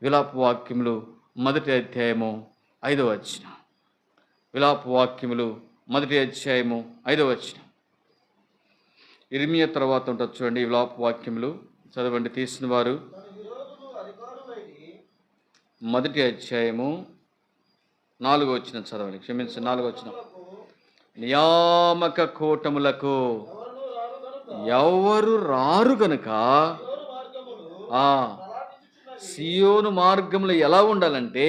విలాప వాక్యములు 1వ అధ్యాయము 5వ వచనం. విలాప వాక్యములు 1వ అధ్యాయము 5వ వచనం. ఇర్మియా తర్వాత ఉంటుంది చూడండి. విలాప వాక్యములు చదవండి తీసిన వారు. 1వ అధ్యాయము 4వ వచనం చదవండి. క్షమించండి, 4వ వచనం. నియామక కూటములకు ఎవరు రారు గనుక సియోను మార్గములు ఎలా ఉండాలంటే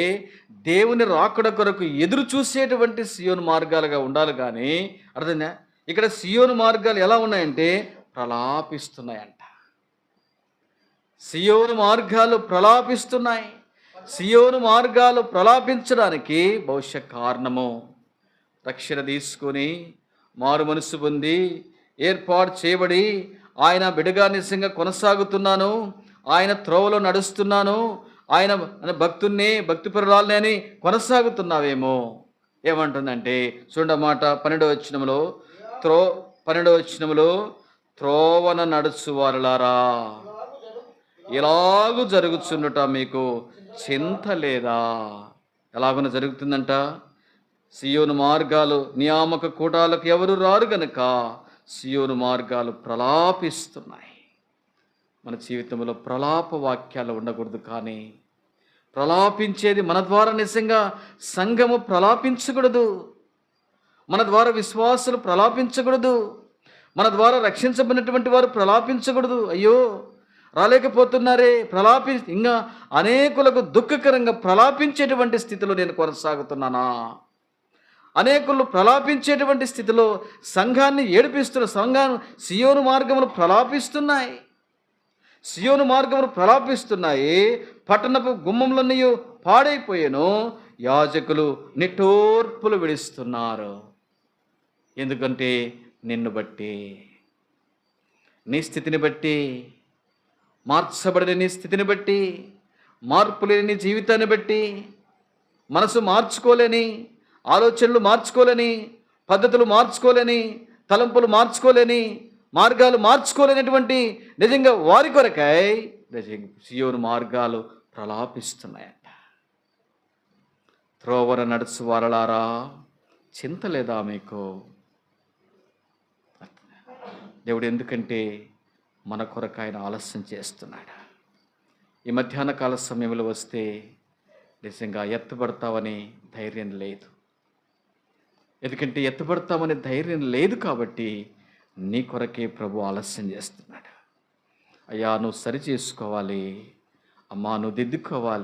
దేవుని రాకడ కొరకు ఎదురు చూసేటువంటి సియోను మార్గాలుగా ఉండాలి. కానీ అర్థమైందా? ఇక్కడ సియోను మార్గాలు ఎలా ఉన్నాయంటే ప్రలాపిస్తున్నాయంట. సియోను మార్గాలు ప్రలాపిస్తున్నాయి. సియోను మార్గాలు ప్రలాపించడానికి బహుశా కారణము రక్షణ తీసుకొని మారు మనసు పొంది ఏర్పాటు చేయబడి ఆయన బిడగా నిజంగా కొనసాగుతున్నాను, ఆయన త్రోవలో నడుస్తున్నాను, ఆయన భక్తుల్ని భక్తిపరురాలని అని కొనసాగుతున్నావేమో. ఏమంటుందంటే చూడమాట 12వ వచనములో 12వ వచనములో త్రోవన నడుచువారులారా ఇలాగూ జరుగుచుండుట మీకు చింత లేదా? ఎలాగున జరుగుతుందంట. సియోను మార్గాలు నియామక కూటాలకు ఎవరు రారు గనుక సియోను మార్గాలు ప్రలాపిస్తున్నాయి. మన జీవితంలో ప్రలాప వాక్యాలు ఉండకూడదు. కానీ ప్రలాపించేది మన ద్వారా నిజంగా సంఘము ప్రలాపించకూడదు. మన ద్వారా విశ్వాసులు ప్రలాపించకూడదు. మన ద్వారా రక్షించబడినటువంటి వారు ప్రలాపించకూడదు. అయ్యో రాలేకపోతున్నారే, ఇంకా అనేకులకు దుఃఖకరంగా ప్రలాపించేటువంటి స్థితిలో నేను కొనసాగుతున్నానా? అనేకులు ప్రలాపించేటువంటి స్థితిలో సంఘాన్ని ఏడిపిస్తున్న సంఘాన్ని సియోను మార్గములు ప్రలాపిస్తున్నాయి. సియోను మార్గములు ప్రలాపిస్తున్నాయి. పట్టణపు గుమ్మములన్నీ పాడైపోయాను. యాజకులు నిట్టూర్పులు విడుస్తున్నారు. ఎందుకంటే నిన్ను బట్టి, నీ స్థితిని బట్టి, మార్చబడిన నీ స్థితిని బట్టి, మార్పు లేని నీ జీవితాన్ని బట్టి, మనసు మార్చుకోలేని, ఆలోచనలు మార్చుకోలేని, పద్ధతులు మార్చుకోలేని, తలంపులు మార్చుకోలేని, మార్గాలు మార్చుకోలేనటువంటి నిజంగా వారి కొరకై నిజంగా సియోను మార్గాలు ప్రలాపిస్తున్నాయంట. త్రోవన నడుచు వారలారా చింత లేదా మీకు? దేవుడు ఎందుకంటే మన కొరకు ఆయన ఆలస్యం చేస్తున్నాడు. ఈ మధ్యాహ్న కాల సమయంలో వస్తే నిజంగా ఎత్తబడతావని ధైర్యం లేదు. ఎందుకంటే ఎత్తబడతామనే ధైర్యం లేదు కాబట్టి నీ కొరకే ప్రభు ఆలస్యం చేస్తున్నాడు. అయ్యా నువ్వు సరి చేసుకోవాలి, అమ్మా నువ్వు దిద్దుకోవాలి.